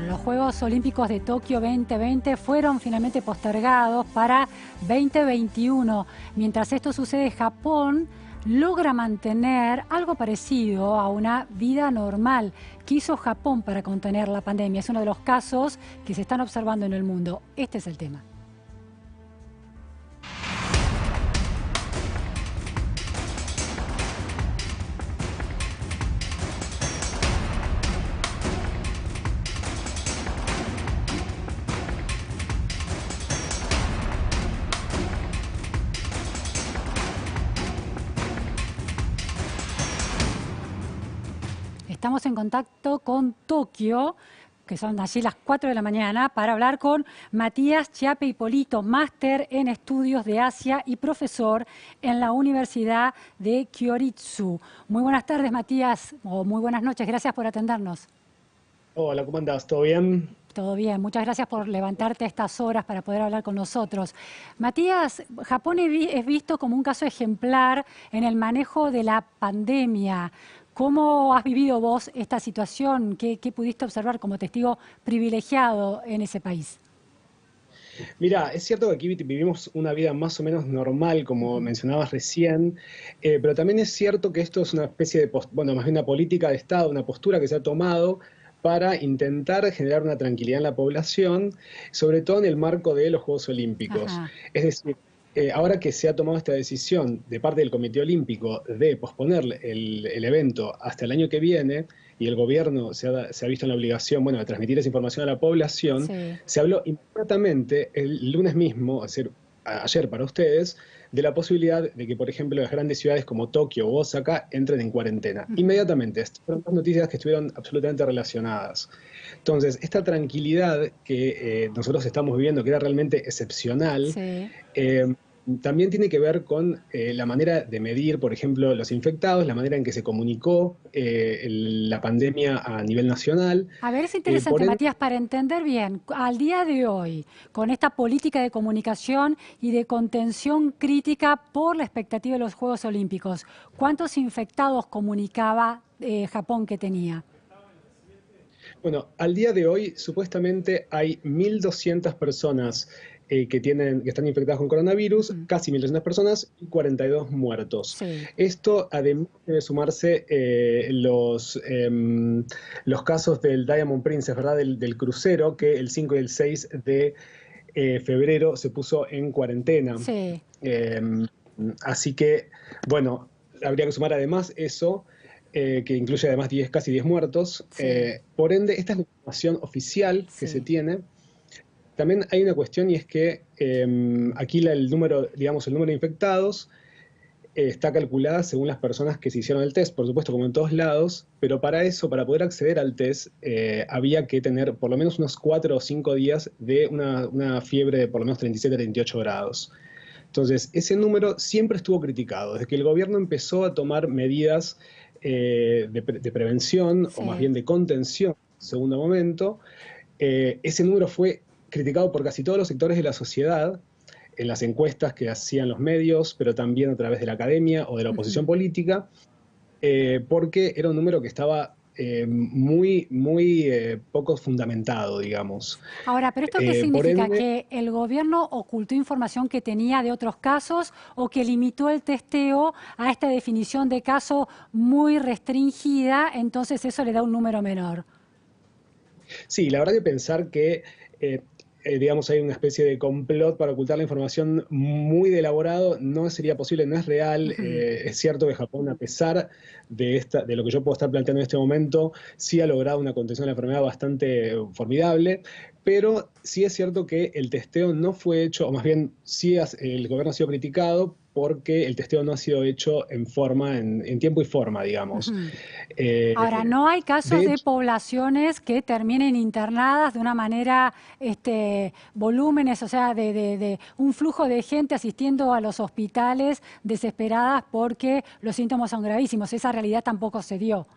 los Juegos Olímpicos de Tokio 2020 fueron finalmente postergados para 2021. Mientras esto sucede, Japón logra mantener algo parecido a una vida normal. ¿Qué hizo Japón para contener la pandemia? Es uno de los casos que se están observando en el mundo. Este es el tema. Estamos en contacto con Tokio, que son allí las 4 de la mañana, para hablar con Matías Chiappe Hipólito, máster en estudios de Asia y profesor en la Universidad de Kyoritsu. Muy buenas tardes, Matías, o muy buenas noches, gracias por atendernos. Hola, ¿cómo andás? ¿Todo bien? Todo bien, muchas gracias por levantarte a estas horas para poder hablar con nosotros. Matías, Japón es visto como un caso ejemplar en el manejo de la pandemia. ¿Cómo has vivido vos esta situación? ¿Qué pudiste observar como testigo privilegiado en ese país? Mira, es cierto que aquí vivimos una vida más o menos normal, como mencionabas recién, pero también es cierto que esto es una especie de, bueno, más bien una política de Estado, una postura que se ha tomado para intentar generar una tranquilidad en la población, sobre todo en el marco de los Juegos Olímpicos. Ajá. Es decir, ahora que se ha tomado esta decisión de parte del Comité Olímpico de posponer el evento hasta el año que viene, y el gobierno se ha visto en la obligación, bueno, de transmitir esa información a la población, Sí. se habló inmediatamente el lunes mismo, es decir, ayer para ustedes, de la posibilidad de que, por ejemplo, las grandes ciudades como Tokio o Osaka entren en cuarentena. Inmediatamente. Estas fueron dos noticias que estuvieron absolutamente relacionadas. Entonces, esta tranquilidad que nosotros estamos viviendo, que era realmente excepcional, Sí. eh, también tiene que ver con la manera de medir, por ejemplo, los infectados, la manera en que se comunicó la pandemia a nivel nacional. A ver, es Por interesante, ende, Matías, para entender bien, al día de hoy, con esta política de comunicación y de contención crítica por la expectativa de los Juegos Olímpicos, ¿cuántos infectados comunicaba Japón que tenía? bueno, al día de hoy supuestamente hay 1.200 personas que están infectadas con coronavirus, casi 1.200 personas y 42 muertos. Sí. Esto además debe sumarse los casos del Diamond Princess, ¿verdad? Del crucero, que el 5 y el 6 de febrero se puso en cuarentena. Sí. Eh, Así que, bueno, habría que sumar además eso, que incluye además casi 10 muertos. Sí. Por ende, esta es la información oficial que se Sí. tiene. También hay una cuestión y es que aquí el número, digamos, el número de infectados está calculada según las personas que se hicieron el test, por supuesto, como en todos lados, pero para eso, para poder acceder al test, había que tener por lo menos unos 4 o 5 días de una fiebre de por lo menos 37 a 38 grados. Entonces, ese número siempre estuvo criticado. Desde que el gobierno empezó a tomar medidas de prevención, o más Sí. bien de contención, en segundo momento, ese número fue criticado por casi todos los sectores de la sociedad, en las encuestas que hacían los medios, pero también a través de la academia o de la oposición política, porque era un número que estaba muy poco fundamentado, digamos. Ahora, ¿pero esto qué Por significa? ende, ¿Que el gobierno ocultó información que tenía de otros casos o que limitó el testeo a esta definición de caso muy restringida, entonces eso le da un número menor? sí, la verdad que pensar que, digamos, hay una especie de complot para ocultar la información muy de elaborado no sería posible, no es real. Es cierto que Japón, a pesar de lo que yo puedo estar planteando en este momento, sí ha logrado una contención de la enfermedad bastante formidable, pero sí es cierto que el testeo no fue hecho, o más bien el gobierno ha sido criticado porque el testeo no ha sido hecho en tiempo y forma, digamos. Ahora, Eh, no hay casos de de hecho, poblaciones que terminen internadas de una manera, volúmenes, o sea, de un flujo de gente asistiendo a los hospitales desesperadas porque los síntomas son gravísimos. Esa realidad tampoco se dio.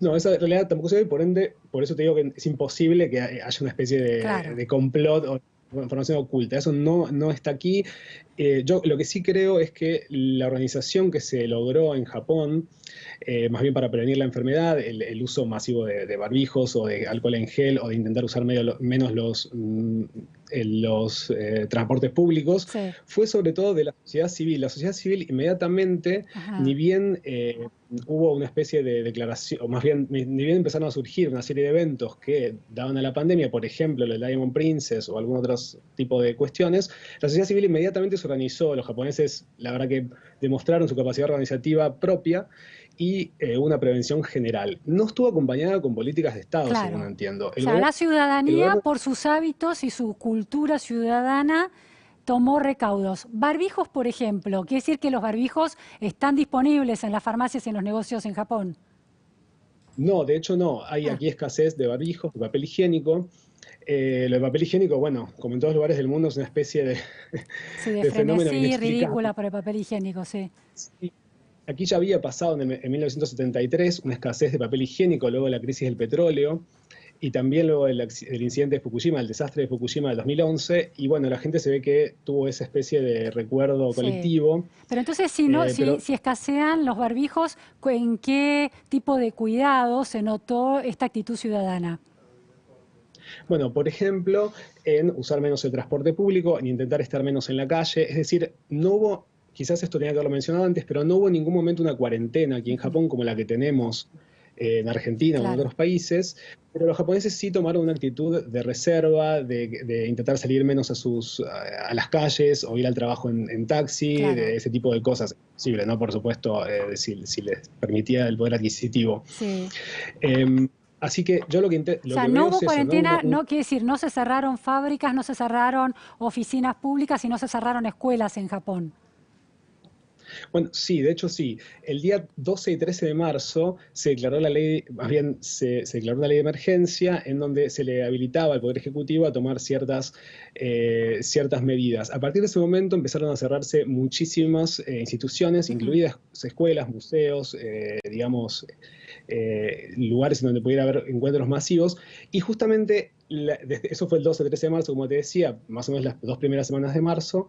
no, esa realidad tampoco se ve, por ende, por eso te digo que es imposible que haya una especie Claro. de complot información oculta. Eso no está aquí. Yo lo que sí creo es que la organización que se logró en Japón, más bien para prevenir la enfermedad, el uso masivo de barbijos o de alcohol en gel o de intentar usar menos los transportes públicos, Sí. fue sobre todo de la sociedad civil. La sociedad civil inmediatamente, Ajá. ni bien hubo una especie de declaración, o más bien, ni bien empezaron a surgir una serie de eventos que daban a la pandemia, por ejemplo, el Diamond Princess o algún otro tipo de cuestiones, la sociedad civil inmediatamente se organizó. Los japoneses, la verdad que demostraron su capacidad organizativa propia y una prevención general. No estuvo acompañada con políticas de Estado, según Claro. entiendo. O sea, la El ciudadanía, gobierno por sus hábitos y su cultura ciudadana, tomó recaudos. Barbijos, por ejemplo, quiere decir que los barbijos están disponibles en las farmacias y en los negocios en Japón. no, de hecho no. Hay Ah, aquí escasez de barbijos, de papel higiénico. Lo de papel higiénico, bueno, como en todos lugares del mundo, es una especie sí, de de fenómeno frenesí, inexplicable. ridícula por el papel higiénico, sí. Sí. Aquí ya había pasado en 1973 una escasez de papel higiénico luego de la crisis del petróleo y también luego del incidente de Fukushima, el desastre de Fukushima del 2011. Y bueno, la gente se ve que tuvo esa especie de recuerdo Sí. colectivo. Pero entonces, si no, si, Pero si escasean los barbijos, ¿en qué tipo de cuidado se notó esta actitud ciudadana? bueno, por ejemplo, en usar menos el transporte público, en intentar estar menos en la calle. Es decir, no hubo, quizás esto tenía que haberlo mencionado antes, pero no hubo en ningún momento una cuarentena aquí en Ujú. Japón como la que tenemos en Argentina o en Claro. otros países, pero los japoneses sí tomaron una actitud de reserva, de intentar salir menos a las calles o ir al trabajo en taxi, Claro, de ese tipo de cosas. Posible, ¿no? Por supuesto, si les permitía el poder adquisitivo. sí. Eh, Así que yo O lo sea, que no veo hubo es eso, no cuarentena, hubo no quiere decir, no se cerraron fábricas, no se cerraron oficinas públicas y no se cerraron escuelas en Japón. Bueno, sí, de hecho sí. El día 12 y 13 de marzo se declaró la ley, más bien se declaró una ley de emergencia en donde se le habilitaba al Poder Ejecutivo a tomar ciertas medidas. A partir de ese momento empezaron a cerrarse muchísimas instituciones, Ujú. incluidas escuelas, museos, digamos, lugares en donde pudiera haber encuentros masivos. Y justamente eso fue el 12-13 de marzo, como te decía, más o menos las 2 primeras semanas de marzo.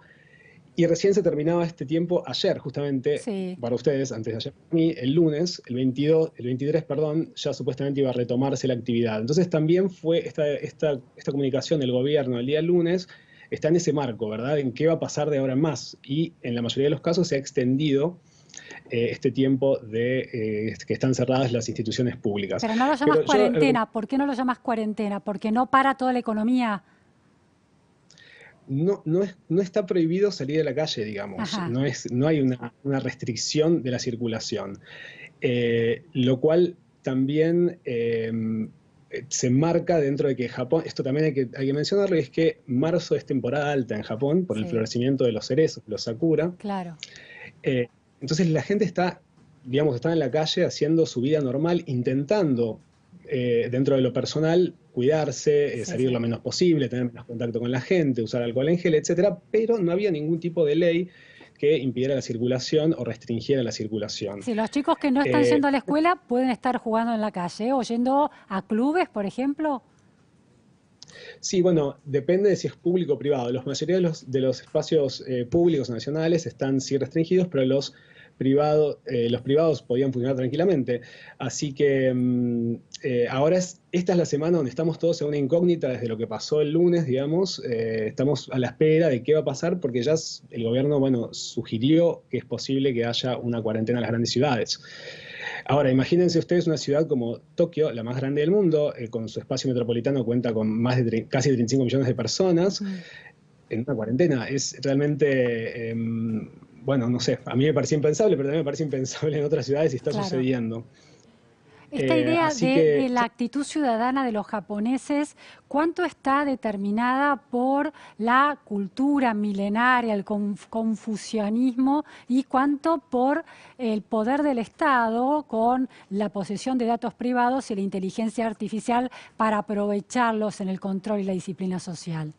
Y recién se terminaba este tiempo ayer, justamente, Sí. para ustedes, antes de ayer para mí, el lunes, el 23, perdón, ya supuestamente iba a retomarse la actividad. Entonces también fue esta comunicación del gobierno el día lunes, está en ese marco, ¿verdad? En qué va a pasar de ahora en más. Y en la mayoría de los casos se ha extendido este tiempo de que están cerradas las instituciones públicas. Pero no lo llamas Pero yo, cuarentena. ¿Por qué no lo llamas cuarentena? Porque no para toda la economía. no está prohibido salir a la calle, digamos. Ajá. No hay una restricción de la circulación. Lo cual también se enmarca dentro de que Japón, esto también hay que mencionarlo, y es que marzo es temporada alta en Japón por el Sí, florecimiento de los cerezos, los sakura. claro. Eh, entonces la gente está en la calle haciendo su vida normal, intentando, dentro de lo personal, cuidarse, Sí, salir lo sí. menos posible, tener menos contacto con la gente, usar alcohol en gel, etcétera, pero no había ningún tipo de ley que impidiera la circulación o restringiera la circulación. Si los chicos que no están Eh, yendo a la escuela pueden estar jugando en la calle o yendo a clubes, por ejemplo. Sí, bueno, depende de si es público o privado. La mayoría de los espacios públicos nacionales están sí restringidos, pero los privados podían funcionar tranquilamente. Así que esta es la semana donde estamos todos en una incógnita desde lo que pasó el lunes, digamos. Estamos a la espera de qué va a pasar porque ya el gobierno, bueno, sugirió que es posible que haya una cuarentena en las grandes ciudades. Ahora, imagínense ustedes una ciudad como Tokio, la más grande del mundo, con su espacio metropolitano cuenta con más de casi 35 millones de personas, Ujú. en una cuarentena. Es realmente, bueno, no sé, a mí me parecía impensable, pero también me parece impensable en otras ciudades y está Claro. sucediendo. Esta idea Así de que la actitud ciudadana de los japoneses, ¿cuánto está determinada por la cultura milenaria, el confucianismo, y cuánto por el poder del Estado con la posesión de datos privados y la inteligencia artificial para aprovecharlos en el control y la disciplina social?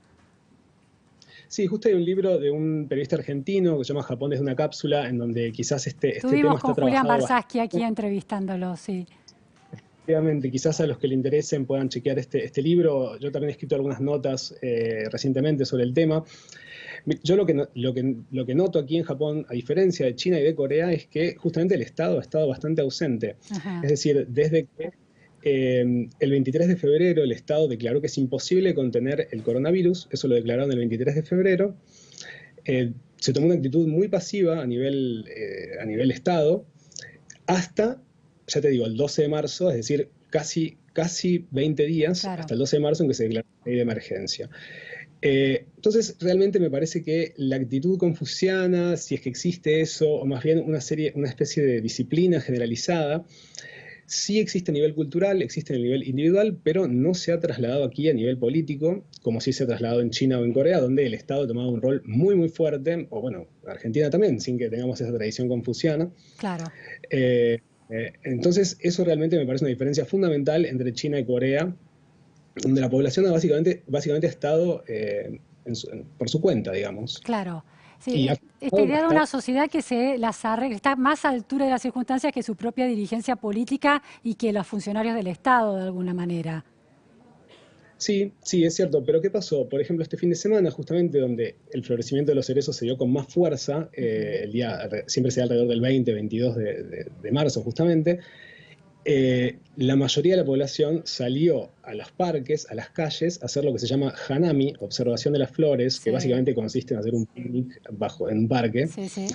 sí, justo hay un libro de un periodista argentino que se llama Japón desde una cápsula, en donde quizás este tema Estuvimos con está Julián trabajado bastante. Barsaski aquí entrevistándolo, sí. efectivamente, quizás a los que le interesen puedan chequear este libro. Yo también he escrito algunas notas recientemente sobre el tema. Yo lo que noto aquí en Japón, a diferencia de China y de Corea, es que justamente el Estado ha estado bastante ausente. Ajá. Es decir, desde que el 23 de febrero el Estado declaró que es imposible contener el coronavirus, eso lo declararon el 23 de febrero, se tomó una actitud muy pasiva a nivel Estado, hasta, ya te digo, el 12 de marzo, es decir, casi 20 días, Claro. hasta el 12 de marzo en que se declaró la ley de emergencia. Entonces, realmente me parece que la actitud confuciana, si es que existe eso, o más bien una especie de disciplina generalizada, sí existe a nivel cultural, existe a nivel individual, pero no se ha trasladado aquí a nivel político, como sí se ha trasladado en China o en Corea, donde el Estado ha tomado un rol muy, muy fuerte, o bueno, Argentina también, sin que tengamos esa tradición confuciana. Claro. Entonces, eso realmente me parece una diferencia fundamental entre China y Corea, donde la población básicamente ha estado por su cuenta, digamos. Claro. Sí, Y ha esta estado idea de bastante. una sociedad que se las arregla, está más a altura de las circunstancias que su propia dirigencia política y que los funcionarios del Estado, de alguna manera. Sí, sí, es cierto, pero ¿qué pasó? Por ejemplo, este fin de semana, justamente donde el florecimiento de los cerezos se dio con más fuerza, siempre se da alrededor del 20, 22 de marzo, justamente, la mayoría de la población salió a los parques, a las calles, a hacer lo que se llama hanami, observación de las flores, que Sí, básicamente consiste en hacer un picnic en un parque. sí, sí.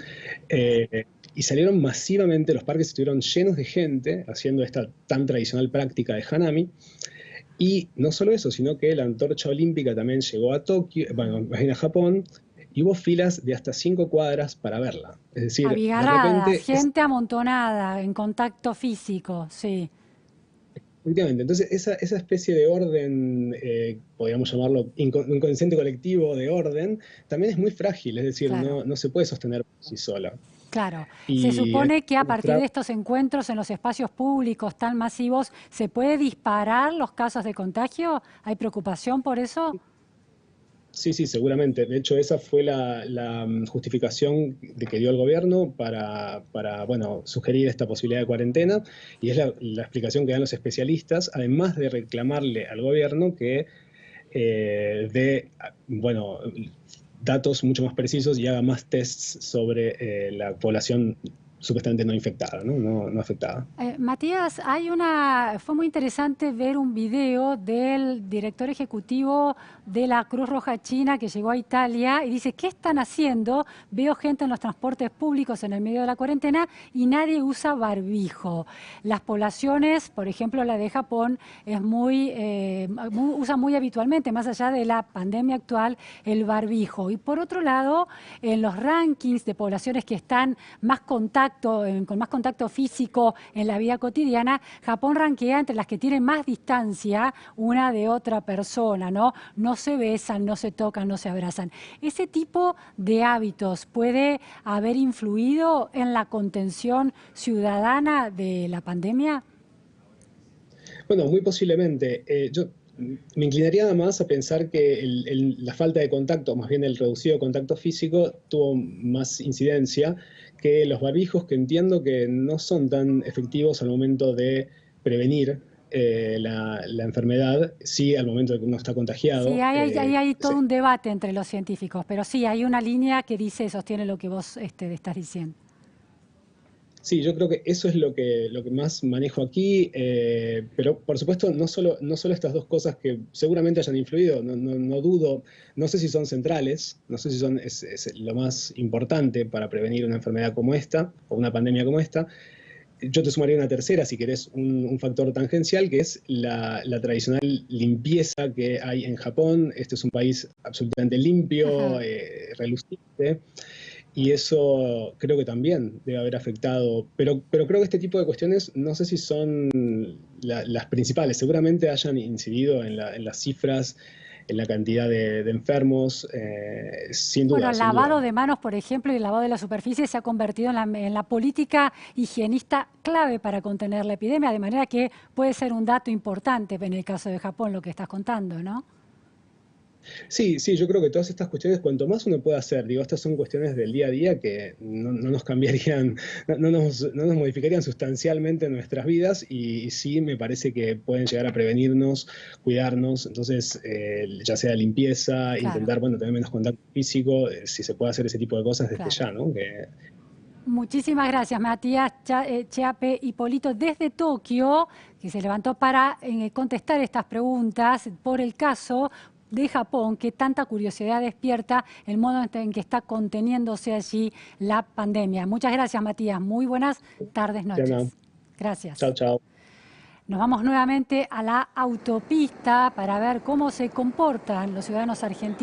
Y salieron masivamente, los parques estuvieron llenos de gente haciendo esta tan tradicional práctica de hanami. Y no solo eso, sino que la antorcha olímpica también llegó a Tokio, bueno, más bien a Japón, y hubo filas de hasta 5 cuadras para verla. Es decir, de Abigarradas, repente, gente amontonada, en contacto físico, sí, efectivamente, entonces esa especie de orden, podríamos llamarlo inconsciente colectivo de orden, también es muy frágil, es decir, claro. no se puede sostener por sí sola. Claro, se Y supone que a partir de estos encuentros en los espacios públicos tan masivos, ¿se puede disparar los casos de contagio? ¿Hay preocupación por eso? sí, sí, seguramente. De hecho, esa fue justificación que dio el gobierno bueno, sugerir esta posibilidad de cuarentena, y es la explicación que dan los especialistas, además de reclamarle al gobierno que bueno, datos mucho más precisos y haga más tests sobre la población supuestamente no infectada, ¿no? No afectada. Matías, fue muy interesante ver un video del director ejecutivo de la Cruz Roja China que llegó a Italia y dice, ¿qué están haciendo? Veo gente en los transportes públicos en el medio de la cuarentena y nadie usa barbijo. Las poblaciones, por ejemplo la de Japón, usa muy habitualmente, más allá de la pandemia actual, el barbijo. Y por otro lado, en los rankings de poblaciones que están con más contacto físico en la vida cotidiana, Japón rankea entre las que tienen más distancia una de otra persona, ¿no? No se besan, no se tocan, no se abrazan. ¿Ese tipo de hábitos puede haber influido en la contención ciudadana de la pandemia? Bueno, muy posiblemente. Yo me inclinaría más a pensar que la falta de contacto, más bien el reducido contacto físico, tuvo más incidencia que los barbijos, que entiendo que no son tan efectivos al momento de prevenir la enfermedad, sí al momento de que uno está Sí, contagiado. hay todo un debate entre los científicos, pero sí, hay una línea que sostiene lo que vos estás diciendo. Sí, yo creo que eso es lo que más manejo aquí, pero por supuesto no solo estas dos cosas que seguramente hayan influido, no dudo, no sé si son centrales, no sé si es lo más importante para prevenir una enfermedad como esta o una pandemia como esta. Yo te sumaría una tercera, si querés, un factor tangencial, que es la tradicional limpieza que hay en Japón. Este es un país absolutamente limpio, Ajá. reluciente. Y eso creo que también debe haber afectado, pero creo que este tipo de cuestiones no sé si son las principales, seguramente hayan incidido en las cifras, en la cantidad de enfermos, sin Bueno, duda, el sin duda. lavado de manos, por ejemplo, y el lavado de la superficie se ha convertido en la política higienista clave para contener la epidemia, de manera que puede ser un dato importante en el caso de Japón, lo que estás contando, ¿no? Sí, sí, yo creo que todas estas cuestiones, cuanto más uno puede hacer, digo, estas son cuestiones del día a día que no nos cambiarían, no nos modificarían sustancialmente nuestras vidas y sí me parece que pueden llegar a prevenirnos, cuidarnos, entonces ya sea limpieza, Claro, intentar, bueno, tener menos contacto físico, si se puede hacer ese tipo de cosas desde claro. ya, ¿no? Que, Muchísimas gracias, Matías Chiape Hipólito, desde Tokio, que se levantó para contestar estas preguntas por el caso de Japón, que tanta curiosidad despierta el modo en que está conteniéndose allí la pandemia. Muchas gracias, Matías. Muy buenas tardes, Diana, noches. chao, Gracias. chao. Nos vamos nuevamente a la autopista para ver cómo se comportan los ciudadanos argentinos.